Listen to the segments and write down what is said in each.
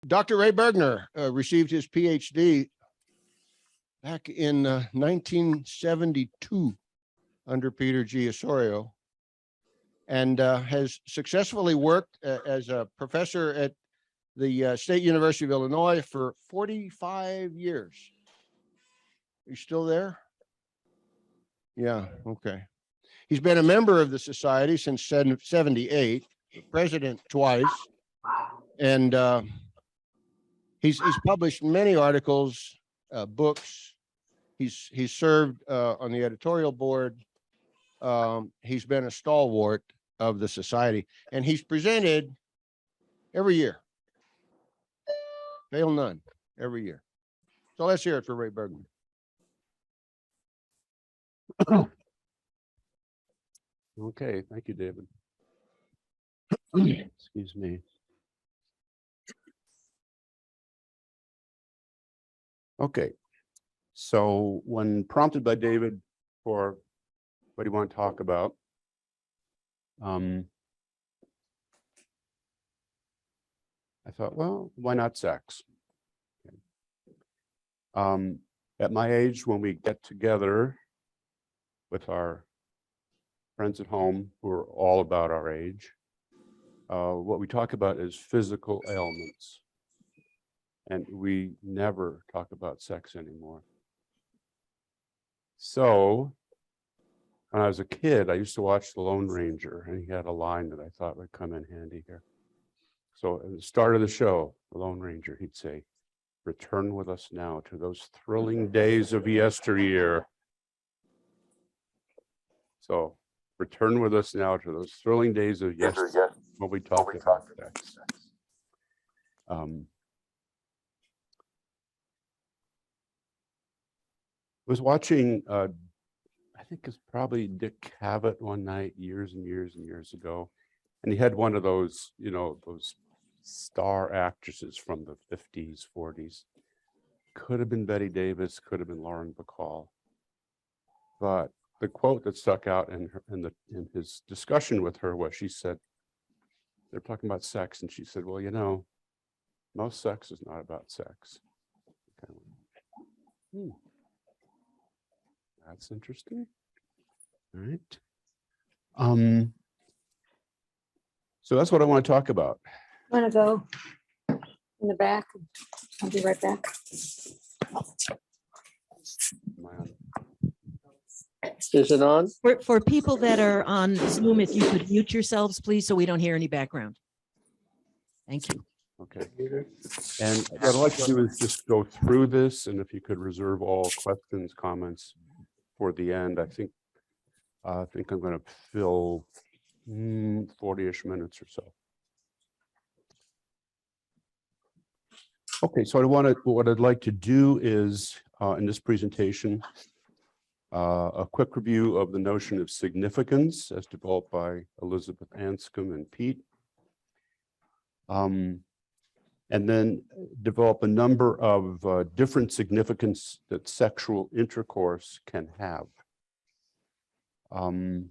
Dr. Ray Bergner received his Ph.D. back in 1972 under Peter G. Osorio, and has successfully worked as a professor at the State University of Illinois for 45 years. You still there? Yeah, okay. He's been a member of the society since 78, president twice, and he's published many articles, books. He's served on the editorial board. He's been a stalwart of the society, and he's presented every year. Fail none, every year. So let's hear it for Ray Bergman. Okay, thank you, David. Excuse me. Okay, so when prompted by David for what do you want to talk about, I thought, well, why not sex? Okay. At my age, when we get together with our friends at home who are all about our age, what we talk about is physical ailments. And we never talk about sex anymore. So when I was a kid, I used to watch The Lone Ranger, and he had a line that I thought would come in handy here. So at the start of the show, The Lone Ranger, he'd say, "Return with us now to those thrilling days of yesteryear." So return with us now to those thrilling days of yesteryear when we talked about sex. Was watching, I think it's probably Dick Cavett one night, years and years and years ago. And he had one of those, you know, those star actresses from the 50s, 40s. Could have been Bette Davis, could have been Lauren Bacall. But the quote that stuck out in his discussion with her was, she said, they're talking about sex, and she said, well, you know, most sex is not about sex. That's interesting. All right. So that's what I want to talk about. Want to go in the back? I'll be right back. Is it on? For people that are on Zoom, if you could mute yourselves, please, so we don't hear any background. Thank you. Okay. And what I'd like to do is just go through this, and if you could reserve all questions, comments for the end. I think I'm going to fill 40-ish minutes or so. Okay, so what I'd like to do is in this presentation, a quick review of the notion of significance as developed by Elizabeth Anscombe and Pete. And then develop a number of different significance that sexual intercourse can have. So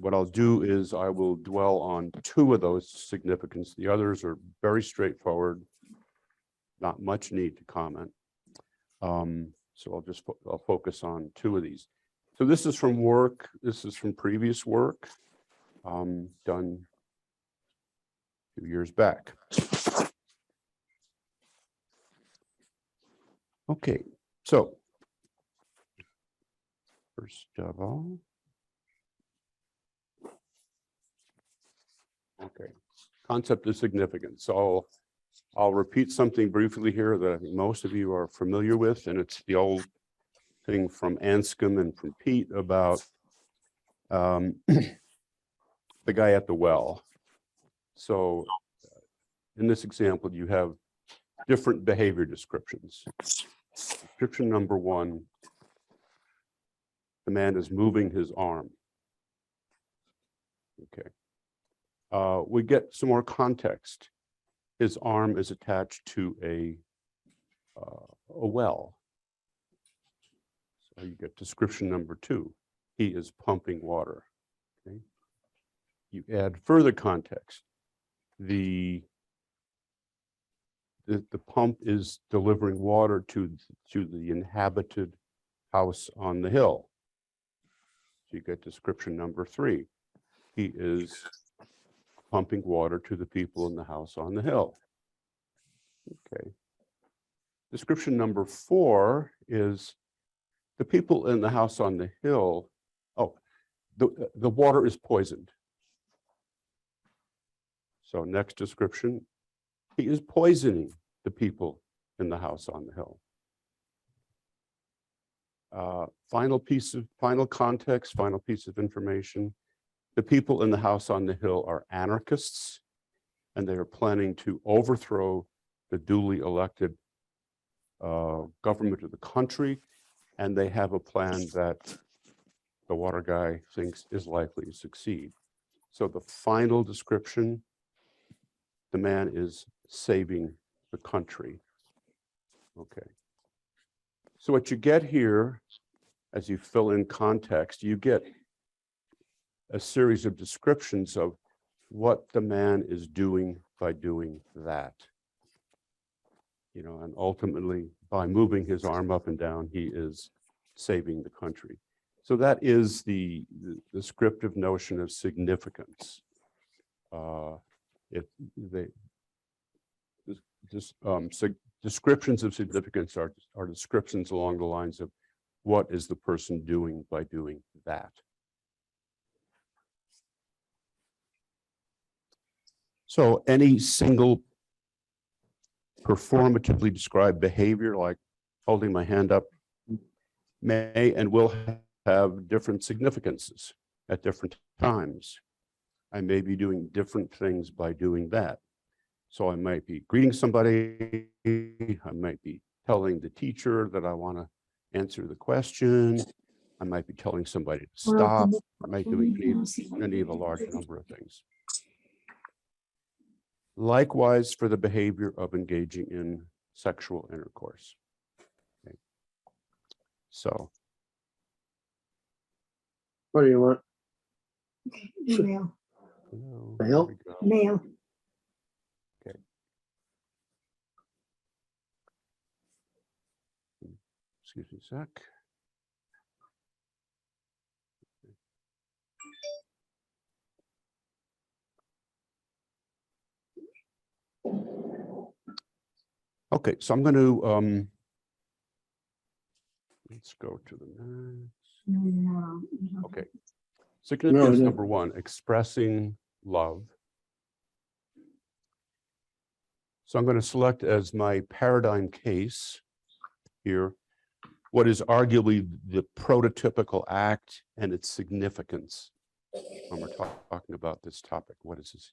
what I'll do is I will dwell on two of those significance. The others are very straightforward, not much need to comment. So I'll focus on two of these. So this is from work. This is from previous work done 2 years back. Okay, so first of all, okay, concept of significance. So I'll repeat something briefly here that I think most of you are familiar with, and it's the old thing from Anscombe and from Pete about the guy at the well. So in this example, you have different behavior descriptions. Description number one, the man is moving his arm. Okay. We get some more context. His arm is attached to a well. So you get description number two. He is pumping water. Okay. You add further context. The the pump is delivering water to the inhabited house on the hill. So you get description number 3. He is pumping water to the people in the house on the hill. Okay. Description number 4 is the people in the house on the hill. Oh, the water is poisoned. So next description, he is poisoning the people in the house on the hill. Final context, final piece of information. The people in the house on the hill are anarchists, and they are planning to overthrow the duly elected government of the country, and they have a plan that the water guy thinks is likely to succeed. So the final description, the man is saving the country. Okay. So what you get here, as you fill in context, you get a series of descriptions of what the man is doing by doing that. You know, and ultimately, by moving his arm up and down, he is saving the country. So that is the descriptive notion of significance. Descriptions of significance are descriptions along the lines of what is the person doing by doing that. So any single performatively described behavior, like holding my hand up, may and will have different significances at different times. I may be doing different things by doing that. So I might be greeting somebody, I might be telling the teacher that I want to answer the question, I might be telling somebody to stop, I might do any of a large number of things. Likewise for the behavior of engaging in sexual intercourse. Okay. So. What do you want? Email. Hello, Mail? there we go. Mail. Okay. Excuse me a sec. Okay, so I'm going to let's go to the next. Okay. Significance No. number 1, expressing love. So I'm going to select as my paradigm case here what is arguably the prototypical act and its significance when we're talking about this topic. What is this?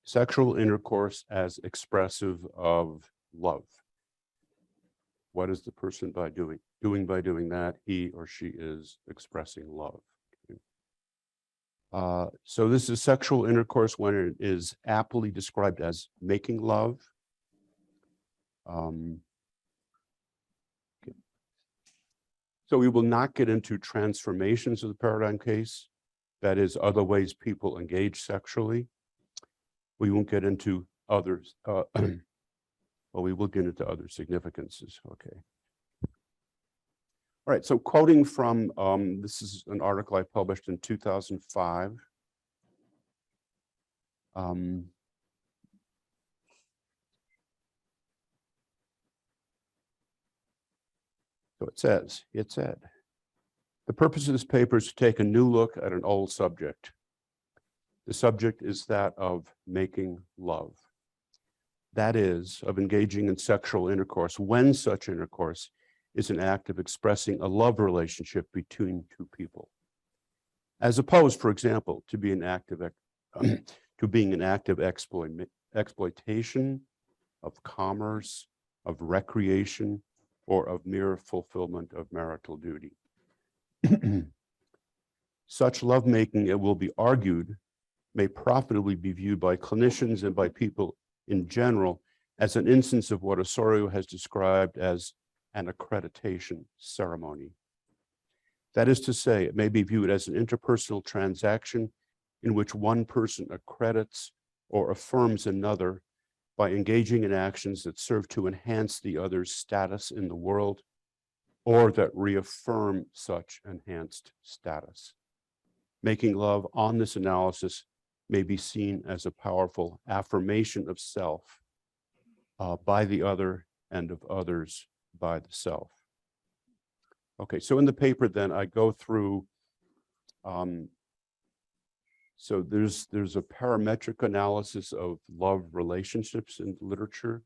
Sexual intercourse as expressive of love. What is the person by doing by doing that? He or she is expressing love. So this is sexual intercourse when it is aptly described as making love. So we will not get into transformations of the paradigm case, that is other ways people engage sexually. We won't get into others, well, we will get into other significances, okay. All right, so quoting from, this is an article I published in 2005. So it said, the purpose of this paper is to take a new look at an old subject. The subject is that of making love. That is, of engaging in sexual intercourse when such intercourse is an act of expressing a love relationship between two people. As opposed, for example, to being an act of exploitation, of commerce, of recreation, or of mere fulfillment of marital duty. Such lovemaking, it will be argued, may profitably be viewed by clinicians and by people in general as an instance of what Osorio has described as an accreditation ceremony. That is to say, it may be viewed as an interpersonal transaction in which one person accredits or affirms another by engaging in actions that serve to enhance the other's status in the world or that reaffirm such enhanced status. Making love on this analysis may be seen as a powerful affirmation of self by the other and of others by the self. Okay, so in the paper then I go through, so there's a parametric analysis of love relationships in literature.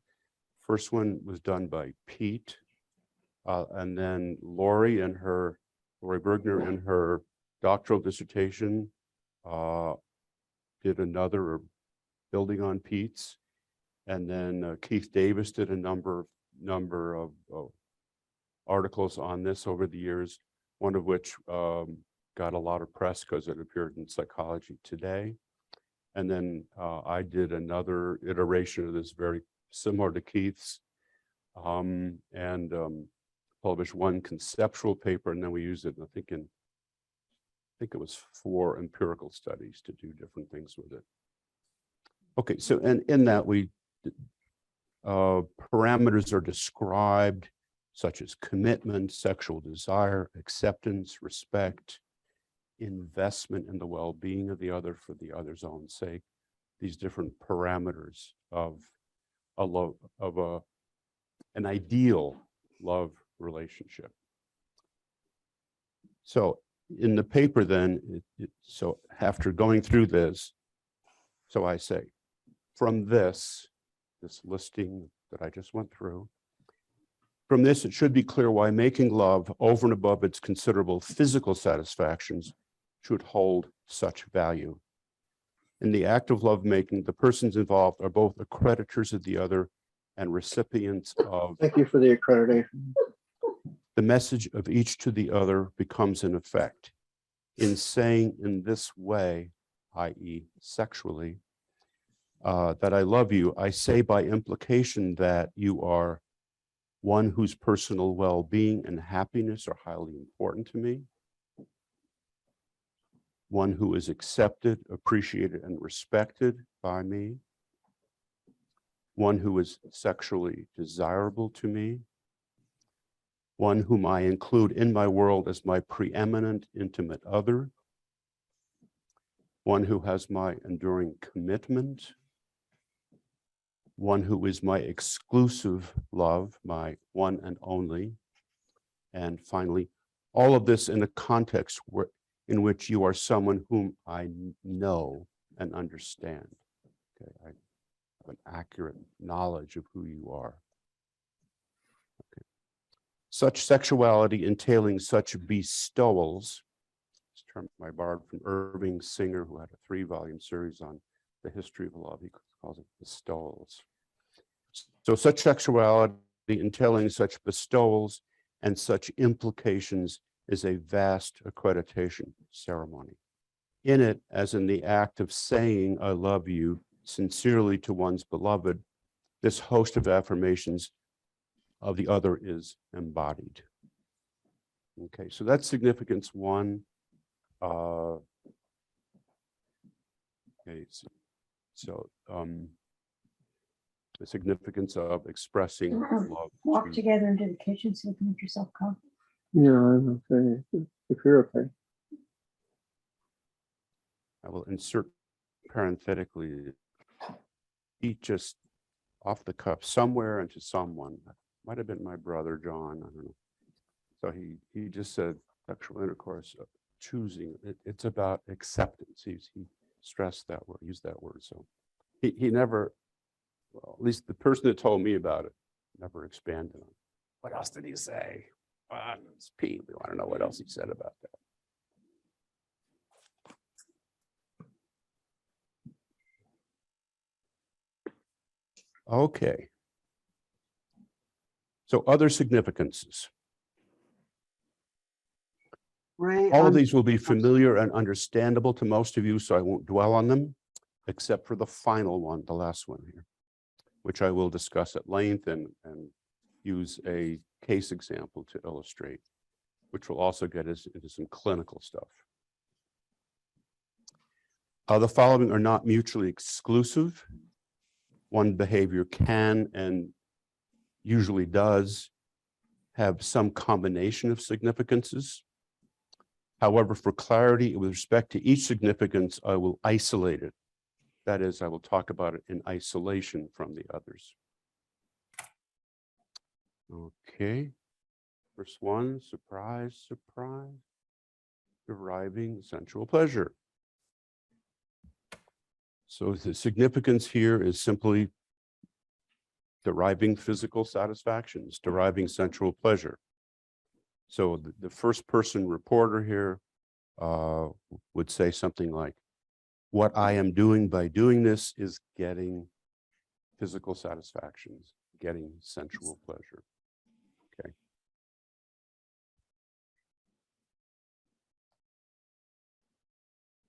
First one was done by Pete, and then Lori Bergner in her doctoral dissertation did another building on Pete's, and then Keith Davis did a number of articles on this over the years, one of which got a lot of press because it appeared in Psychology Today. And then I did another iteration of this very similar to Keith's, and published one conceptual paper, and then we used it, I think it was 4 empirical studies to do different things with it. Okay, so in that parameters are described, such as commitment, sexual desire, acceptance, respect, investment in the well-being of the other for the other's own sake. These different parameters of an ideal love relationship. So in the paper then, so after going through this, so I say, from this listing that I just went through, from this, it should be clear why making love over and above its considerable physical satisfactions should hold such value. In the act of lovemaking, the persons involved are both accreditors of the other and recipients of. Thank you for the accreditation. The message of each to the other becomes in effect. In saying in this way, i.e. sexually, that I love you, I say by implication that you are one whose personal well-being and happiness are highly important to me, one who is accepted, appreciated, and respected by me, one who is sexually desirable to me, one whom I include in my world as my preeminent intimate other, one who has my enduring commitment, one who is my exclusive love, my one and only, and finally, all of this in a context in which you are someone whom I know and understand. Okay, I have an accurate knowledge of who you are. Okay. Such sexuality entailing such bestowals, this term I borrowed from Irving Singer, who had a 3-volume series on the history of love. He calls it bestowals. So such sexuality entailing such bestowals and such implications is a vast accreditation ceremony. In it, as in the act of saying I love you sincerely to one's beloved, this host of affirmations of the other is embodied. Okay, so that's significance 1. Okay, so the significance of expressing love. Walk together into the kitchen so you can make yourself coffee. Yeah, I'm okay. If you're okay. I will insert parenthetically, he just off the cuff somewhere into someone, might have been my brother John, I don't know. So he just said sexual intercourse, choosing, it's about acceptance. He stressed that word, used that word. So he never, well, at least the person that told me about it, never expanded on it. What else did he say? It's Pete. We want to know what else he said about that. Okay. So other significances. Ray, All of these will be familiar and understandable to most of you, so I won't dwell on them, except for the final one, the last one here, which I will discuss at length and use a case example to illustrate, which will also get us into some clinical stuff. The following are not mutually exclusive. One behavior can and usually does have some combination of significances. However, for clarity with respect to each significance, I will isolate it. That is, I will talk about it in isolation from the others. Okay. First one, surprise, surprise. Deriving sensual pleasure. So the significance here is simply deriving physical satisfactions, deriving sensual pleasure. So the first person reporter here would say something like, what I am doing by doing this is getting physical satisfactions, getting sensual pleasure. Okay.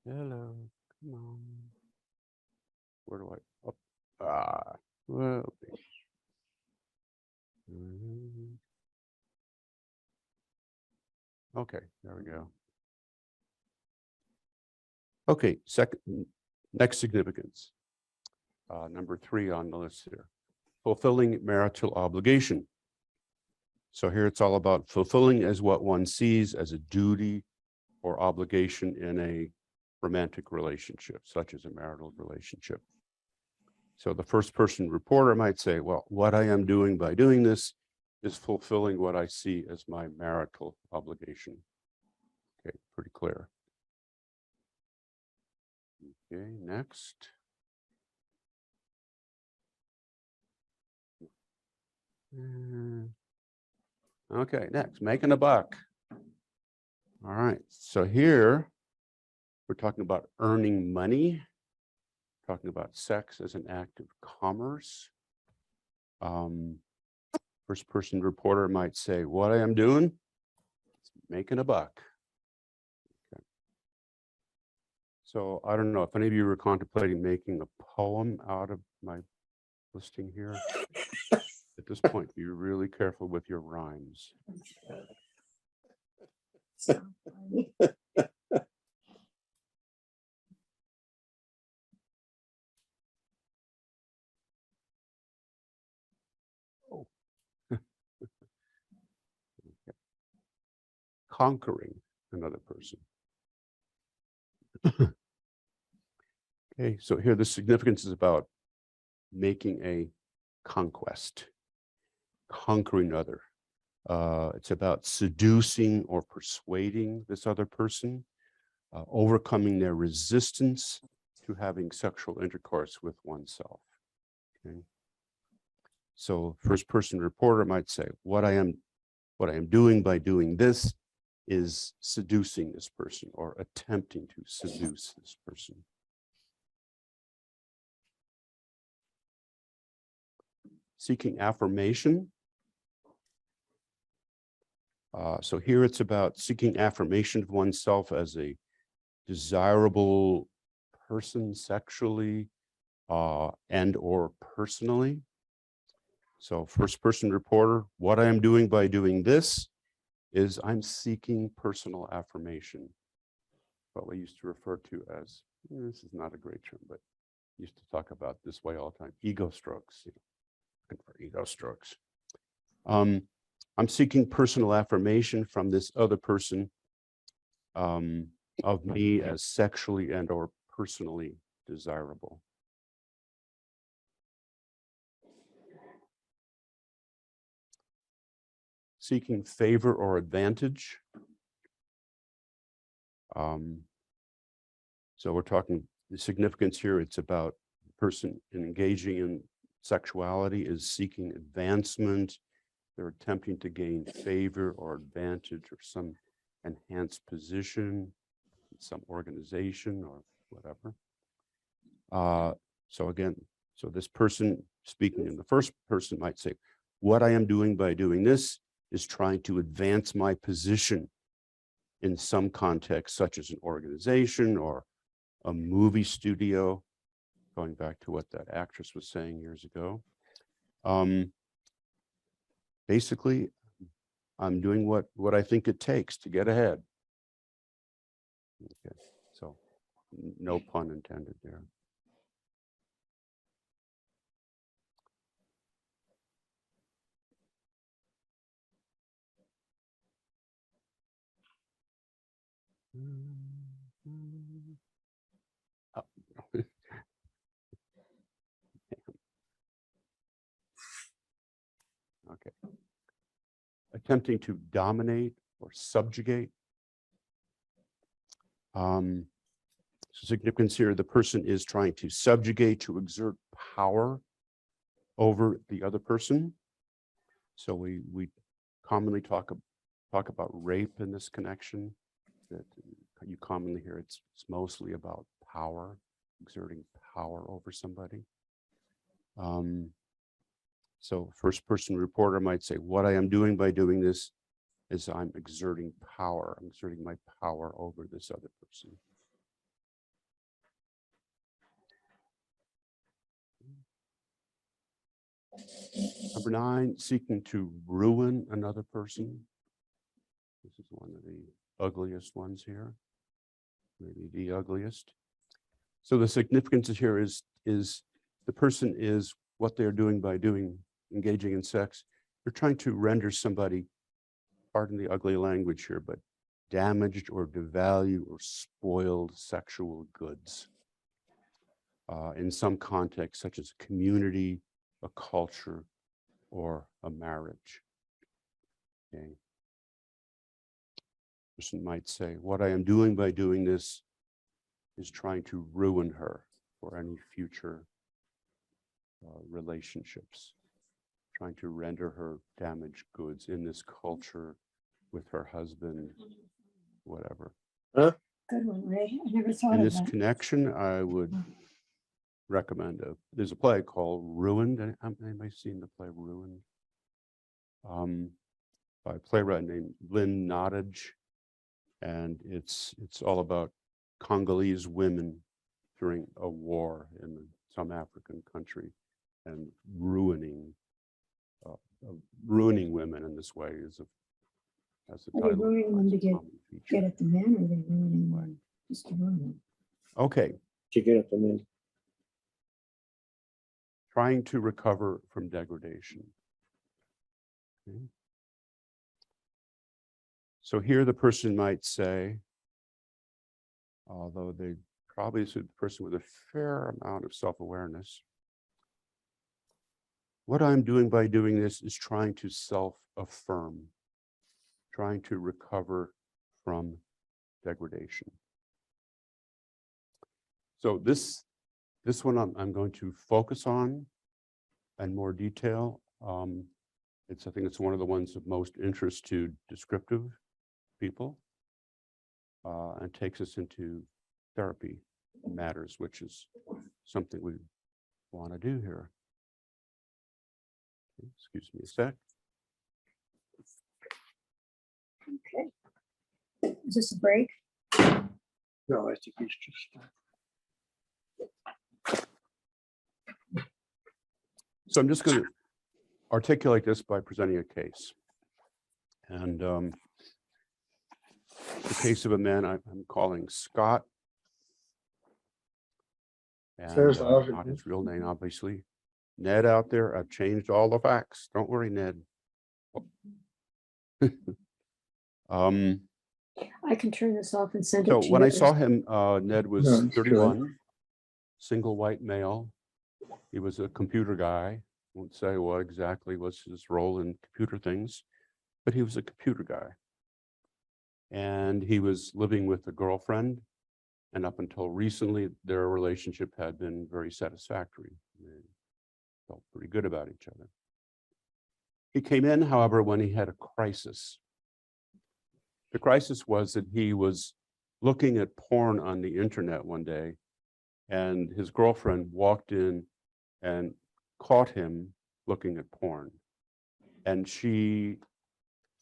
Hello, come on. Where do I, oh, well. Okay, there we go. Okay, next significance. Number 3 on the list here. Fulfilling marital obligation. So here it's all about fulfilling as what one sees as a duty or obligation in a romantic relationship, such as a marital relationship. So the first person reporter might say, well, what I am doing by doing this is fulfilling what I see as my marital obligation. Okay, pretty clear. Okay, next. Okay, next, making a buck. All right, so here we're talking about earning money, talking about sex as an act of commerce. First person reporter might say, what I am doing is making a buck. Okay. So I don't know if any of you were contemplating making a poem out of my listing here. At this point, be really careful with your rhymes. Oh. Okay. Conquering another person. Okay, so here the significance is about making a conquest, conquering another. It's about seducing or persuading this other person, overcoming their resistance to having sexual intercourse with oneself. Okay. So first person reporter might say, what I am doing by doing this is seducing this person or attempting to seduce this person. Seeking affirmation. So here it's about seeking affirmation of oneself as a desirable person sexually and or personally. So first person reporter, what I am doing by doing this is I'm seeking personal affirmation. What we used to refer to as, this is not a great term, but used to talk about this way all the time, ego strokes, looking for ego strokes. I'm seeking personal affirmation from this other person of me as sexually and or personally desirable. Seeking favor or advantage. So we're talking the significance here. It's about the person engaging in sexuality is seeking advancement. They're attempting to gain favor or advantage or some enhanced position, some organization or whatever. So again, so this person speaking in the first person might say, what I am doing by doing this is trying to advance my position in some context, such as an organization or a movie studio, going back to what that actress was saying years ago. Basically, I'm doing what I think it takes to get ahead. Okay, so No pun intended there. Oh. Okay. Attempting to dominate or subjugate. So significance here, the person is trying to subjugate, to exert power over the other person. So we commonly talk about rape in this connection. That you commonly hear it's mostly about power, exerting power over somebody. So first person reporter might say, what I am doing by doing this is I'm exerting power. I'm exerting my power over this other person. Number 9, seeking to ruin another person. This is one of the ugliest ones here, maybe the ugliest. So the significance here is the person is what they're doing by engaging in sex. They're trying to render somebody, pardon the ugly language here, but damaged or devalued or spoiled sexual goods in some context, such as a community, a culture, or a marriage. Okay. Person might say, what I am doing by doing this is trying to ruin her for any future relationships, trying to render her damaged goods in this culture with her husband, whatever. Good one, Ray. I never thought In of this that. connection, I would recommend there's a play called Ruined. Anybody seen the play Ruined? By a playwright named Lynn Nottage. And it's all about Congolese women during a war in some African country and ruining women in this way as the Are they title. ruining them to implies a common feature. get at the man, or are they ruining them just to ruin them? Okay, To get at the men. trying to recover from degradation. Okay. So here the person might say, although they probably is a person with a fair amount of self-awareness, what I'm doing by doing this is trying to self-affirm, trying to recover from degradation. So this one I'm going to focus on in more detail. I think it's one of the ones of most interest to descriptive people, and takes us into therapy matters, which is something we want to do here. Excuse me a sec. Okay. Is this a break? No, I think he's just. So I'm just going to articulate this by presenting a case. And the case of a man I'm calling Scott. And There's the other not one. his real name, obviously. Ned out there, I've changed all the facts. Don't worry, Ned. I can turn this off and send it So to you. when I saw him, Ned was No, it's 31, single white male. He was a computer guy. Won't say what exactly was his role in computer things, but he was a computer guy. And he was living with a girlfriend. And up until recently, their relationship had been very satisfactory. They felt pretty good about each other. He came in, however, when he had a crisis. The crisis was that he was looking at porn on the internet one day, and his girlfriend walked in and caught him looking at porn. And she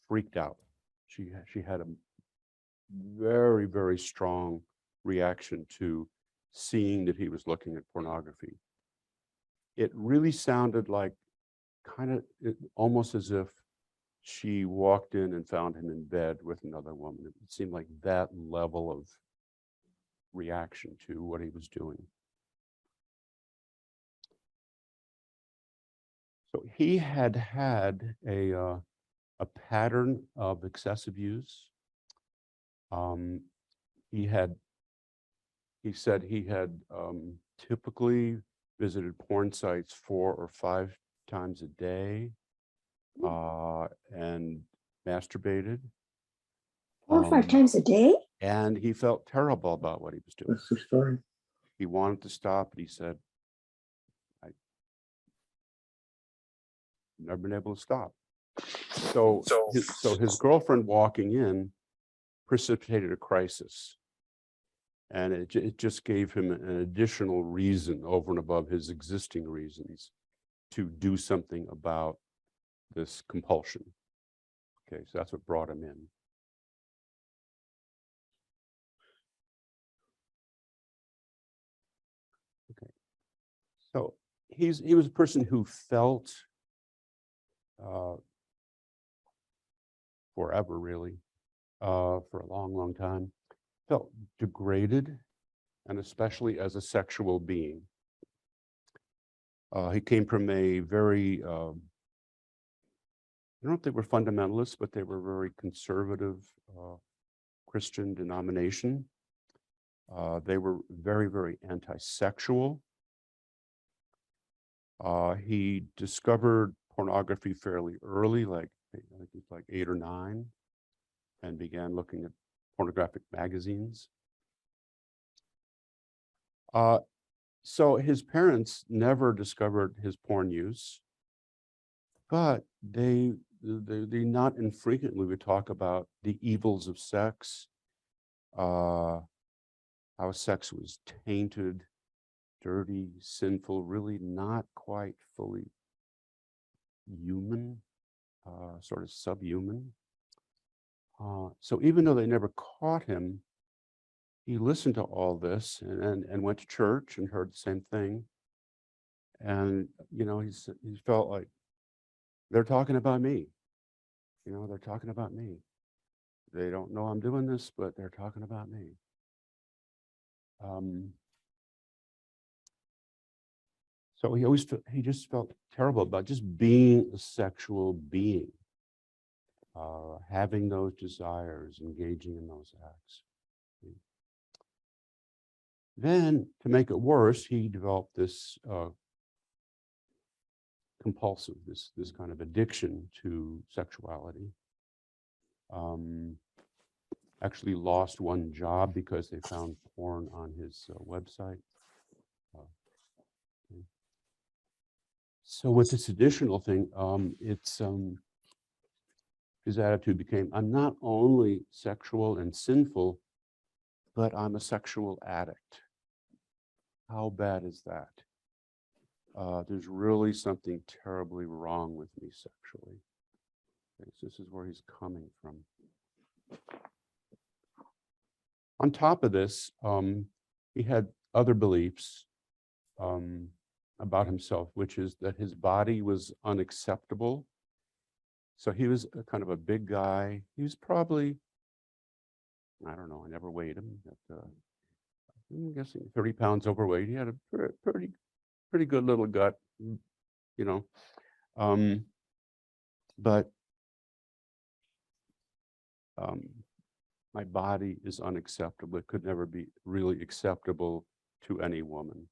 freaked out. She had a very, very strong reaction to seeing that he was looking at pornography. It really sounded like almost as if she walked in and found him in bed with another woman. It seemed like that level reaction to what he was doing. So he had had a pattern of excessive use. He said he had typically visited porn sites 4 or 5 times a day and masturbated. 4 or 5 times a day? And he felt terrible about what he was doing. That's the story. He wanted to stop, but he said, I've never been able to stop. So his girlfriend walking in precipitated a crisis. And it just gave him an additional reason over and above his existing reasons to do something about this compulsion. Okay, so that's what brought him in. Okay, so he was a person who felt forever, really, for a long, long time, felt degraded, and especially as a sexual being. He came from a very, I don't know if they were fundamentalists, but they were very conservative Christian denomination. They were very, very anti-sexual. He discovered pornography fairly early, like I think he was like 8 or 9, and began looking at pornographic magazines. So his parents never discovered his porn use, but they not infrequently would talk about the evils of sex, how sex was tainted, dirty, sinful, really not quite fully human, sort of subhuman. So even though they never caught him, he listened to all this and went to church and heard the same thing. And, you know, he felt like they're talking about me. You know, they're talking about me. They don't know I'm doing this, but they're talking about me. So he just felt terrible about just being a sexual being, having those desires, engaging in those acts. Then, to make it worse, he developed this compulsive, this kind of addiction to sexuality. Actually lost one job because they found porn on his website. So with this additional thing, his attitude became, I'm not only sexual and sinful, but I'm a sexual addict. How bad is that? There's really something terribly wrong with me sexually. Okay, so this is where he's coming from. On top of this, he had other beliefs about himself, which is that his body was unacceptable. So he was a kind of a big guy. He was probably, I don't know, I never weighed him, but I'm guessing 30 pounds overweight. He had a pretty good little gut, you know. But my body is unacceptable. It could never be really acceptable to any woman.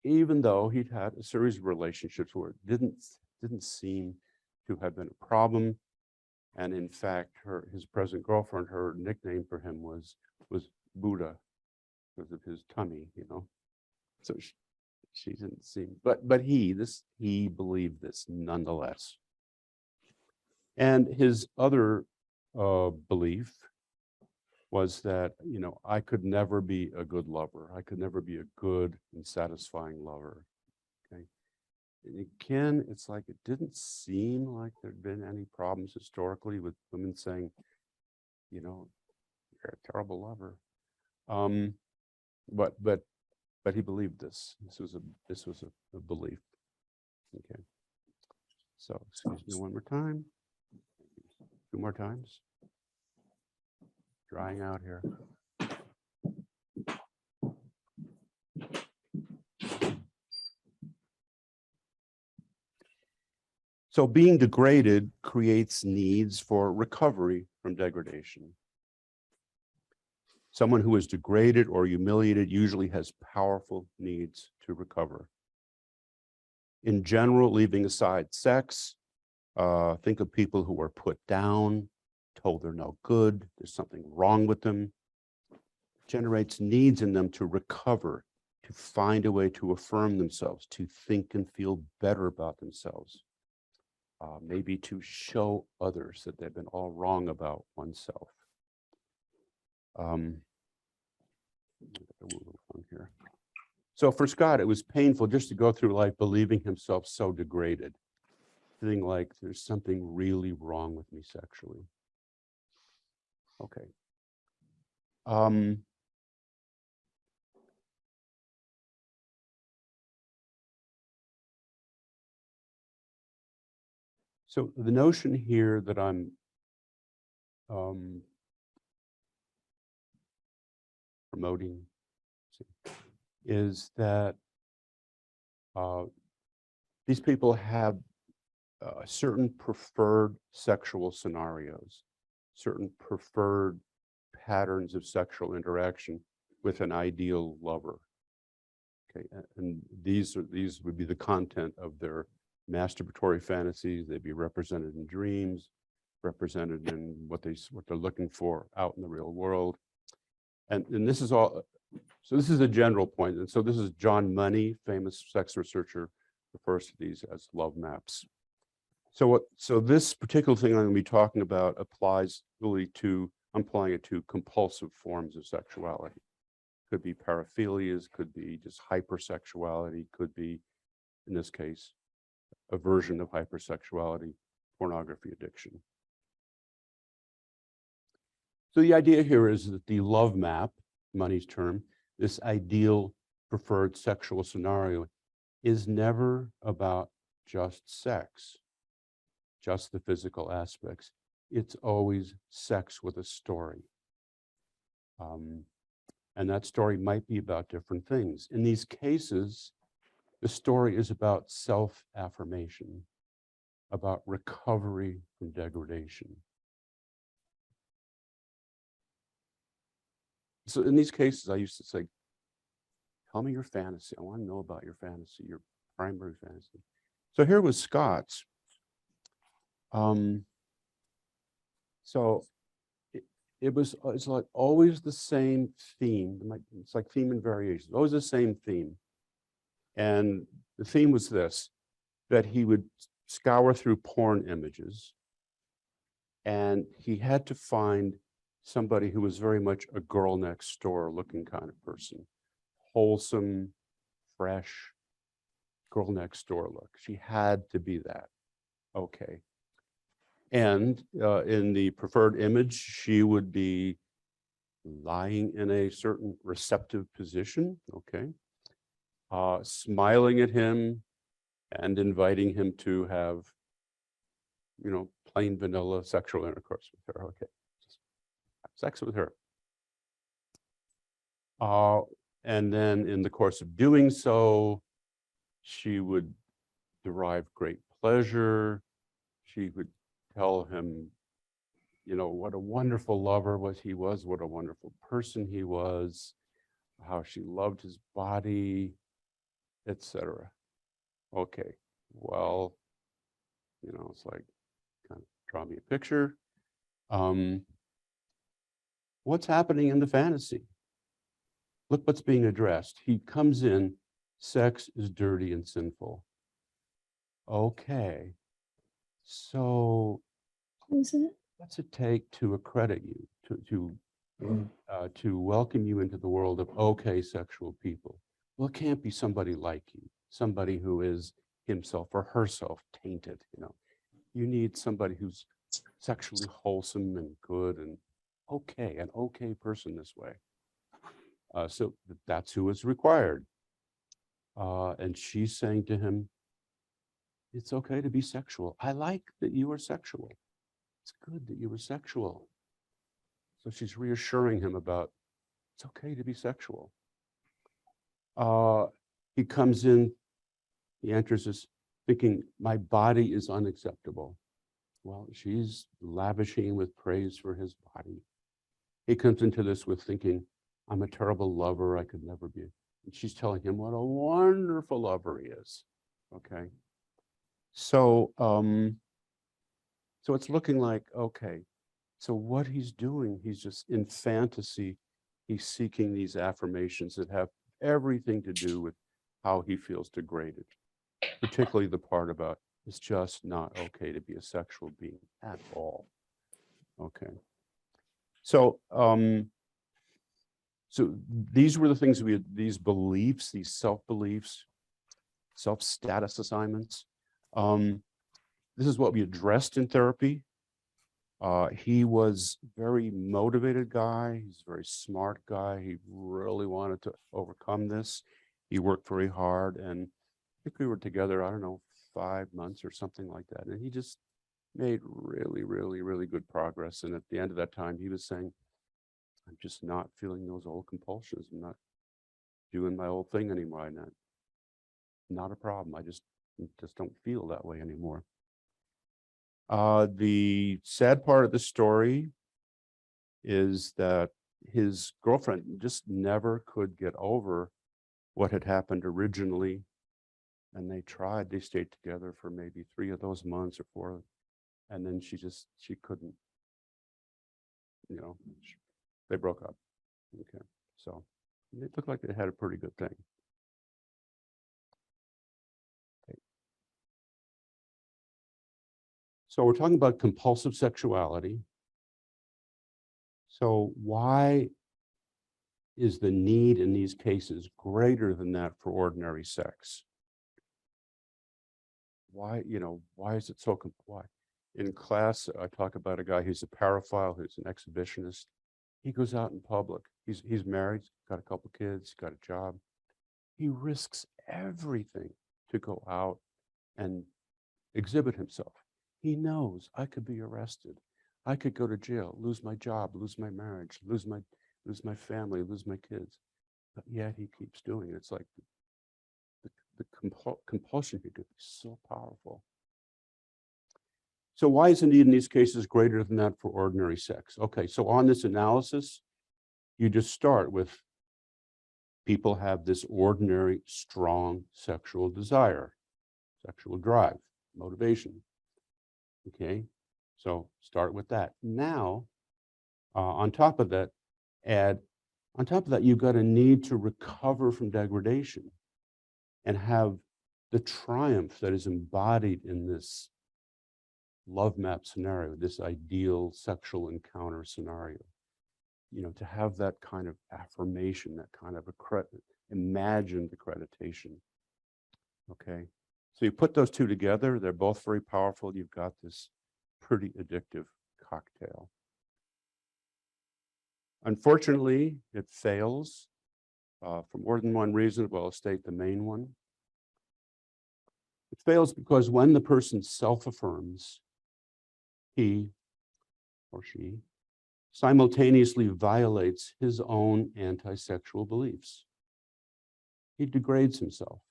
Even though he'd had a series of relationships where it didn't seem to have been a problem. And in fact, his present girlfriend, her nickname for him was Buddha, because of his tummy, you know. So she didn't seem, but he believed this nonetheless. And his other belief was that, you know, I could never be a good lover. I could never be a good and satisfying lover. Okay. And again, it's like it didn't seem like there'd been any problems historically with women saying, you know, you're a terrible lover. But he believed this. This was a belief. Okay. So excuse me one more time. 2 more times. Drying out here. So being degraded creates needs for recovery from degradation. Someone who is degraded or humiliated usually has powerful needs to recover. In general, leaving aside sex, think of people who are put down, told they're no good, there's something wrong with them. Generates needs in them to recover, to find a way to affirm themselves, to think and feel better about themselves. Maybe to show others that they've been all wrong about oneself. Here. So for Scott, it was painful just to go through life believing himself so degraded, feeling like there's something really wrong with me sexually. Okay. So the notion here that I'm promoting is that these people have certain preferred sexual scenarios, certain preferred patterns of sexual interaction with an ideal lover. Okay, and these would be the content of their masturbatory fantasies. They'd be represented in dreams, represented in what they're looking for out in the real world. And this is all, so this is a general point. And so this is John Money, famous sex researcher, refers to these as love maps. So this particular thing I'm going to be talking about applies really to, I'm applying it to compulsive forms of sexuality. Could be paraphilias, could be just hypersexuality, could be, in this case, a version of hypersexuality, pornography addiction. So the idea here is that the love map, Money's term, this ideal preferred sexual scenario is never about just sex, just the physical aspects. It's always sex with a story. And that story might be about different things. In these cases, the story is about self-affirmation, about recovery from degradation. So in these cases, I used to say, tell me your fantasy. I want to know about your fantasy, your primary fantasy. So here was Scott's. So it's like always the same theme. It's like theme and variations, always the same theme. And the theme was this, that he would scour through porn images and he had to find somebody who was very much a girl next door looking kind of person. Wholesome, fresh, girl next door look. She had to be that. Okay. And in the preferred image, she would be lying in a certain receptive position, okay, smiling at him and inviting him to have, plain vanilla sexual intercourse with her, okay, just have sex with her. And then in the course of doing so, she would derive great pleasure. She would tell him, what a wonderful lover he was, what a wonderful person he was, how she loved his body, etc. Okay, well, it's like, kind of draw me a picture. What's happening in the fantasy? Look what's being addressed. He comes in, sex is dirty and sinful. Okay, so Who's it? what's it take to accredit you, to welcome you into the world of okay sexual people? Well, it can't be somebody like you, somebody who is himself or herself tainted. You need somebody who's sexually wholesome and good and okay, an okay person this way. So that's who is required. And she's saying to him, it's okay to be sexual. I like that you are sexual. It's good that you were sexual. So she's reassuring him about it's okay to be sexual. He comes in, he enters this thinking my body is unacceptable. Well, she's lavishing him with praise for his body. He comes into this with thinking, I'm a terrible lover, I could never be. And she's telling him what a wonderful lover he is. Okay. So so it's looking like, okay, so what he's doing, he's just in fantasy, he's seeking these affirmations that have everything to do with how he feels degraded, particularly the part about it's just not okay to be a sexual being at all. Okay. So so these were the things we had, these beliefs, these self-beliefs, self-status assignments. This is what we addressed in therapy. He was very motivated guy. He's a very smart guy. He really wanted to overcome this. He worked very hard, and I think we were together, I don't know, 5 months or something like that. And he just made really, really, really good progress. And at the end of that time, he was saying, I'm just not feeling those old compulsions. I'm not doing my old thing anymore. Not a problem. I just don't feel that way anymore. The sad part of the story is that his girlfriend just never could get over what had happened originally. And they stayed together for maybe 3 of those months or 4. And then she couldn't, they broke up. Okay. So it looked like they had a pretty good thing. Okay. So we're talking about compulsive sexuality. So why is the need in these cases greater than that for ordinary sex? Why, why is it so, why? In class, I talk about a guy who's a paraphile, who's an exhibitionist. He goes out in public. He's married, got a couple kids, got a job. He risks everything to go out and exhibit himself. He knows I could be arrested. I could go to jail, lose my job, lose my marriage, lose my family, lose my kids. But yet he keeps doing it. It's like the compulsion could be so powerful. So why is the need in these cases greater than that for ordinary sex? Okay, so on this analysis, you just start with people have this ordinary, strong sexual desire, sexual drive, motivation. Okay, so start with that. Now, on top of that, you've got a need to recover from degradation and have the triumph that is embodied in this love map scenario, this ideal sexual encounter scenario. To have that kind of affirmation, that kind of imagined accreditation. Okay, so you put those two together, they're both very powerful. You've got this pretty addictive cocktail. Unfortunately, it fails for more than one reason, but I'll state the main one. It fails because when the person self-affirms, he or she simultaneously violates his own anti-sexual beliefs. He degrades himself.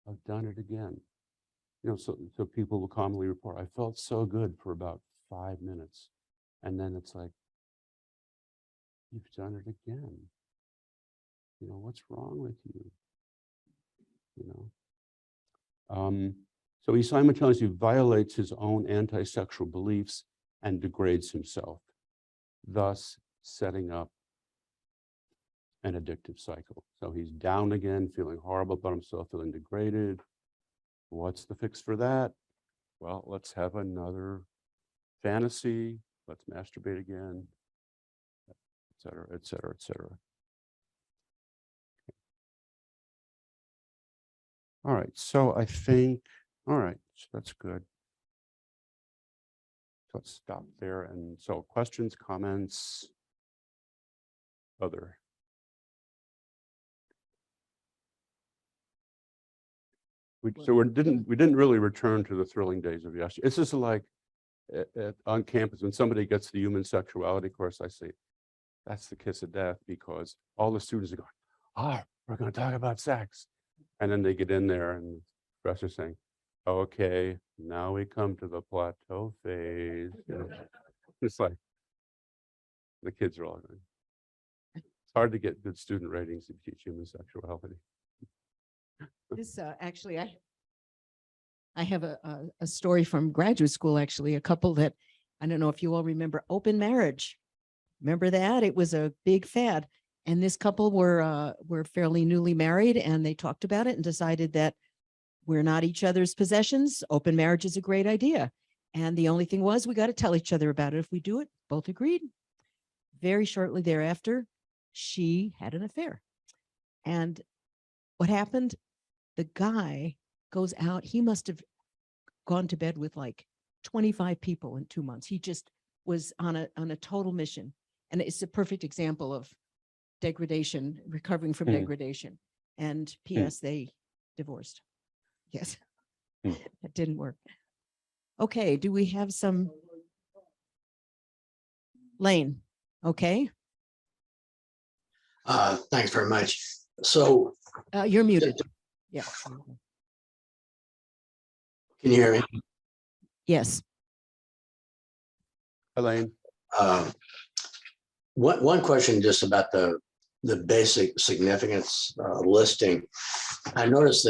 I've done it again. So people will commonly report, I felt so good for about 5 minutes. And then it's like, you've done it again. What's wrong with you? So he simultaneously violates his own anti-sexual beliefs and degrades himself, thus setting up an addictive cycle. So he's down again, feeling horrible about himself, feeling degraded. What's the fix for that? Well, let's have another fantasy. Let's masturbate again, et cetera, et cetera, et cetera. All right, so I think, all right, so that's good. So let's stop there. And so questions, comments, other. We didn't really return to the thrilling days of yesterday. It's just like on campus, when somebody gets the human sexuality course, I say, that's the kiss of death, because all the students are going, we're going to talk about sex. And then they get in there and professor saying, okay, now we come to the plateau phase. You know, it's like the kids are all going. It's hard to get good student ratings to teach human sexuality. This actually, I have a story from graduate school, actually, a couple that, I don't know if you all remember open marriage. Remember that? It was a big fad. And this couple were fairly newly married, and they talked about it and decided that we're not each other's possessions. Open marriage is a great idea. And the only thing was, we got to tell each other about it. If we do it, both agreed. Very shortly thereafter, she had an affair. And what happened? The guy goes out. He must have gone to bed with like 25 people in 2 months. He just was on a total mission. And it's a perfect example of degradation, recovering from degradation. And P.S. They divorced. Yes, that didn't work. Okay, do we have some? Lane, okay? Thanks very much. So You're muted. Yeah. can you hear me? Yes. Elaine, One question just about the basic significance listing. I noticed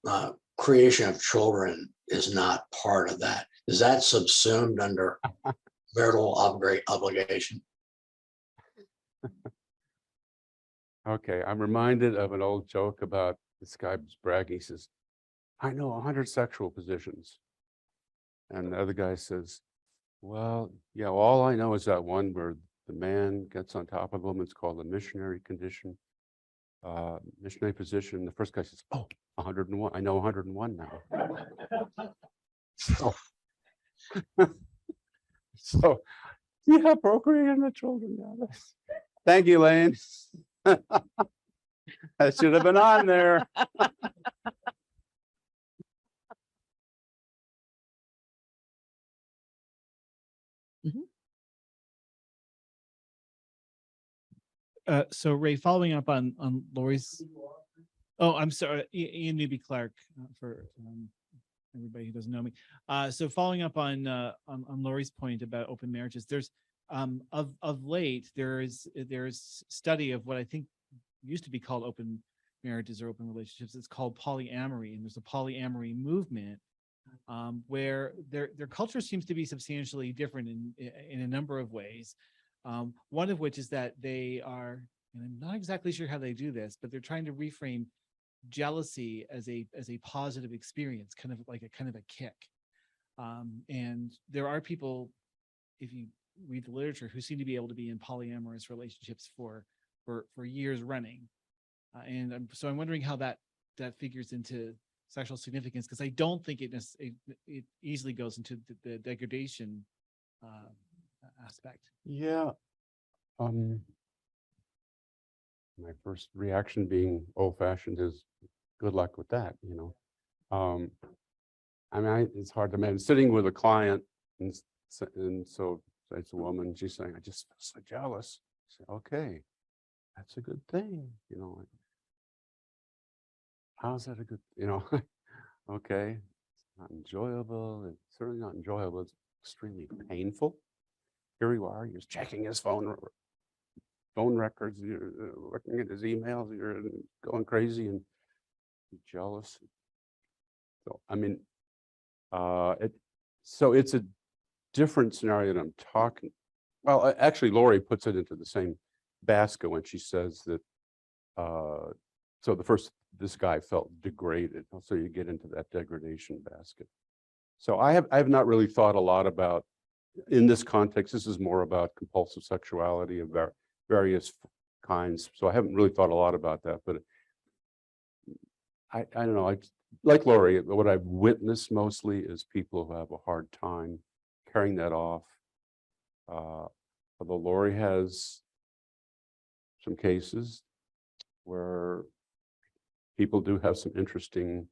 that creation of children is not part of that. Is that subsumed under marital obligation? okay, I'm reminded of an old joke about this guy bragging. He says, I know 100 sexual positions. And the other guy says, well, yeah, all I know is that one where the man gets on top of the woman. It's called a missionary condition, missionary position. The first guy says, oh, 101. I know 101 now. So yeah, procreating the children. Yeah, thank you, Lane. That should have been on there. So Ray, following up on Lori's. Oh, I'm sorry, Ian Newby Clark for everybody who doesn't know me. So following up on Lori's point about open marriages, there's of late there's study of what I think used to be called open marriages or open relationships. It's called polyamory, and there's a polyamory movement where their culture seems to be substantially different in a number of ways. One of which is that they are, and I'm not exactly sure how they do this, but they're trying to reframe jealousy as a positive experience, kind of a kick. And there are people, if you read the literature, who seem to be able to be in polyamorous relationships for years running. So I'm wondering how that figures into sexual significance, because I don't think it easily goes into the degradation aspect. Yeah. My first reaction, being old-fashioned, is good luck with that, you know. I mean, it's hard to imagine sitting with a client and so it's a woman, she's saying, I just feel so jealous. I say, okay, that's a good thing, you know. How's that a good, you know? Okay, it's not enjoyable. It's certainly not enjoyable. It's extremely painful. Here you are, you're checking his phone records, you're looking at his emails, you're going crazy and jealous. So, I mean, so it's a different scenario that I'm talking. Well, actually, Lori puts it into the same basket when she says that, so this guy felt degraded. So you get into that degradation basket. So I have not really thought a lot about, in this context, this is more about compulsive sexuality of various kinds. So I haven't really thought a lot about that, but I don't know. Like Lori, what I've witnessed mostly is people who have a hard time carrying that off. Although Lori has some cases where people do have some interesting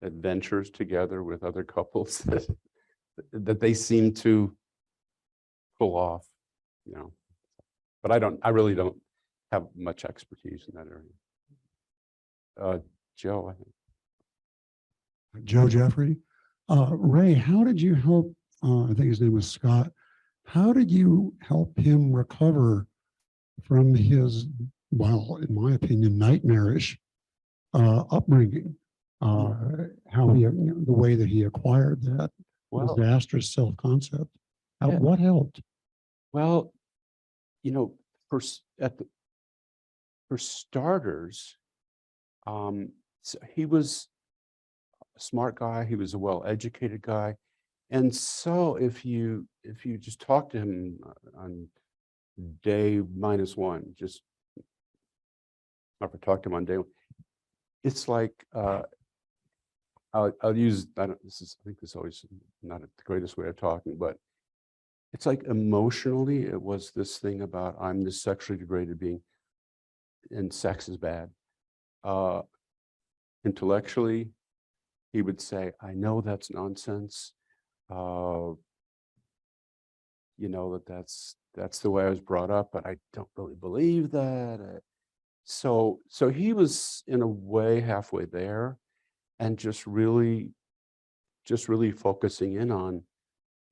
adventures together with other couples that they seem to pull off, you know. But I really don't have much expertise in that area. Joe, I think. Joe Jeffrey. Ray, how did you help, I think his name was Scott, how did you help him recover from his, well, in my opinion, nightmarish upbringing? How he, the way that he acquired that Well, disastrous self-concept. Yeah. What helped? well, for starters, so he was a smart guy. He was a well-educated guy, and so if you just talk to him on day -1, just never talk to him on day 1, it's like I'll use, I think this is always not the greatest way of talking, but it's like emotionally, it was this thing about I'm this sexually degraded being and sex is bad. Intellectually, he would say, I know that's nonsense. That's the way I was brought up, but I don't really believe that. So he was in a way halfway there, and just really focusing in on,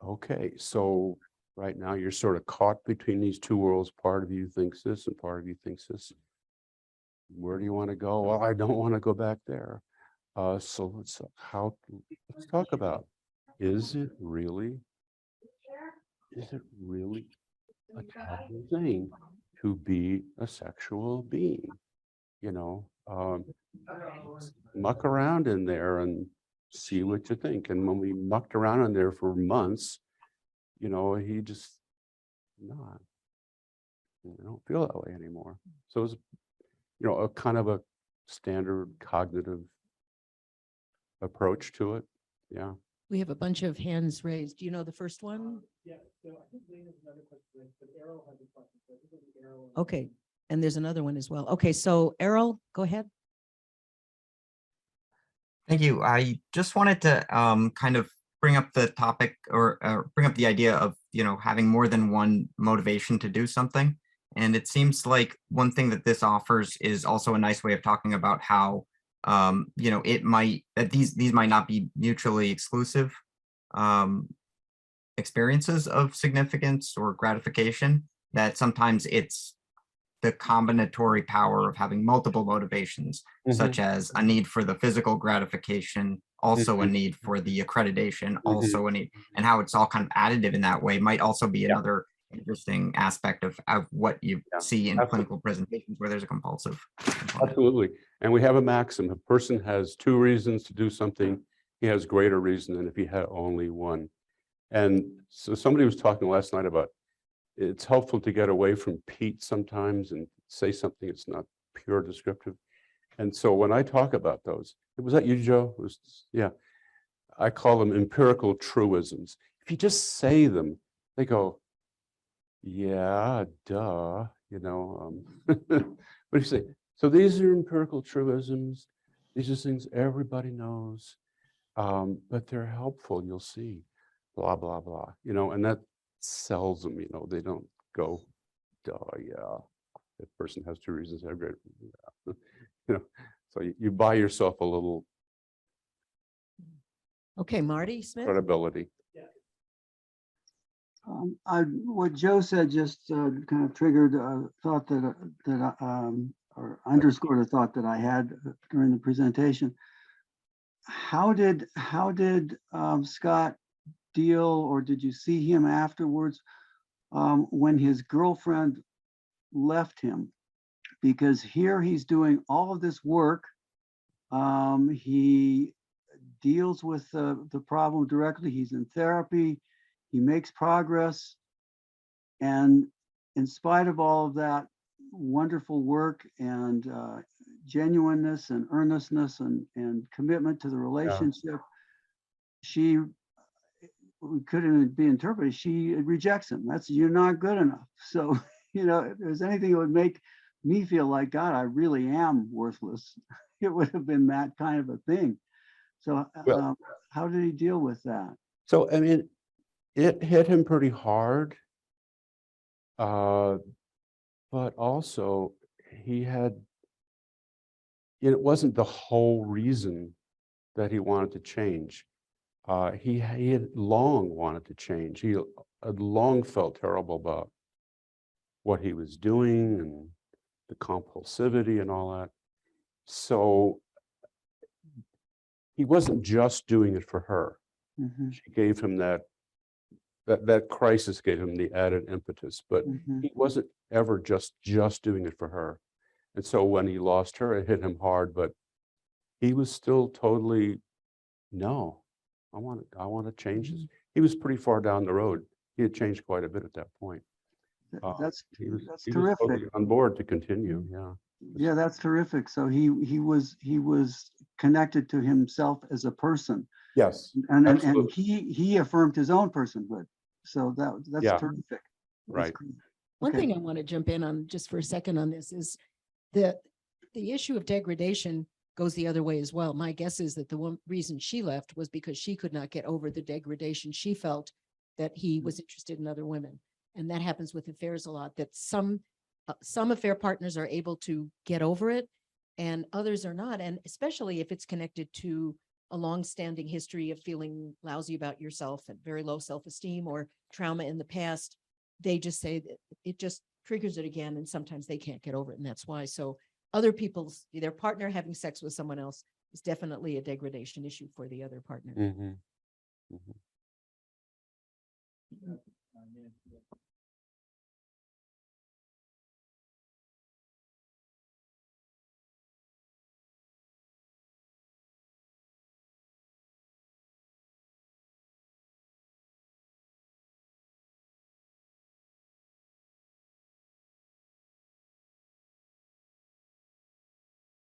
okay, so right now you're sort of caught between these two worlds. Part of you thinks this and part of you thinks this. Where do you want to go? Well, I don't want to go back there. So let's talk about, is it really a terrible thing to be a sexual being? Muck around in there and see what you think. And when we mucked around in there for months, he just, no, I don't feel that way anymore. So it was, a kind of a standard cognitive approach to it. Yeah. We have a bunch of hands raised. Do you know the first one? Yeah, so I think Wayne has another question, but Errol has a question. So I think it'll be Errol. Okay, and there's another one as well. Okay, so Errol, go ahead. Thank you. I just wanted to kind of bring up the topic or bring up the idea of, having more than one motivation to do something. And it seems like one thing that this offers is also a nice way of talking about how, these might not be mutually exclusive experiences of significance or gratification, that sometimes it's the combinatory power of having multiple motivations, such as a need for the physical gratification, also a need for the accreditation, also a need, and how it's all kind of additive in that way might also be another interesting aspect of what you see in clinical presentations where there's a compulsive component. Absolutely. And we have a maxim. If a person has 2 reasons to do something, he has greater reason than if he had only 1. And so somebody was talking last night about it's helpful to get away from Pete sometimes and say something that's not pure descriptive. And so when I talk about those, was that you, Joe? Yeah. I call them empirical truisms. If you just say them, they go, yeah, duh, what do you say? So these are empirical truisms. These are things everybody knows, but they're helpful, you'll see, blah, blah, blah, and that sells them, they don't go, duh, yeah, that person has 2 reasons, they're great, so you buy yourself a little Okay, Marty Smith. credibility. What Joe said just kind of triggered a thought or underscored a thought that I had during the presentation. How did Scott deal, or did you see him afterwards when his girlfriend left him? Because here he's doing all of this work. He deals with the problem directly. He's in therapy. He makes progress. And in spite of all of that wonderful work and genuineness and earnestness and commitment to the relationship, she, we couldn't be interpreted, she rejects him. You're not good enough. So, if there's anything that would make me feel like, God, I really am worthless, it would have been that kind of a thing. So how did he deal with that? So, I mean, it hit him pretty hard, but also he had, it wasn't the whole reason that he wanted to change. He had long wanted to change. He had long felt terrible about what he was doing and the compulsivity and all that. So he wasn't just doing it for her. Mhm, She gave him that crisis gave him the added impetus, but mhm. he wasn't ever just doing it for her. And so when he lost her, it hit him hard, but he was still totally, no, I want to change this. He was pretty far down the road. He had changed quite a bit at that point. That's He was terrific. totally on board to continue. Yeah. Yeah, that's terrific. So he was connected to himself as a person, Yes. and Absolutely. he affirmed his own personhood. So that's Yeah. terrific. That's Right. great. One Okay. thing I want to jump in on just for a second on this is the issue of degradation goes the other way as well. My guess is that the one reason she left was because she could not get over the degradation. She felt that he was interested in other women. And that happens with affairs a lot, that some affair partners are able to get over it and others are not. And especially if it's connected to a long-standing history of feeling lousy about yourself and very low self-esteem or trauma in the past, they just say that it just triggers it again. And sometimes they can't get over it. And that's why. So other people's, their partner having sex with someone else is definitely a degradation issue for the other partner. Mhm. Mhm.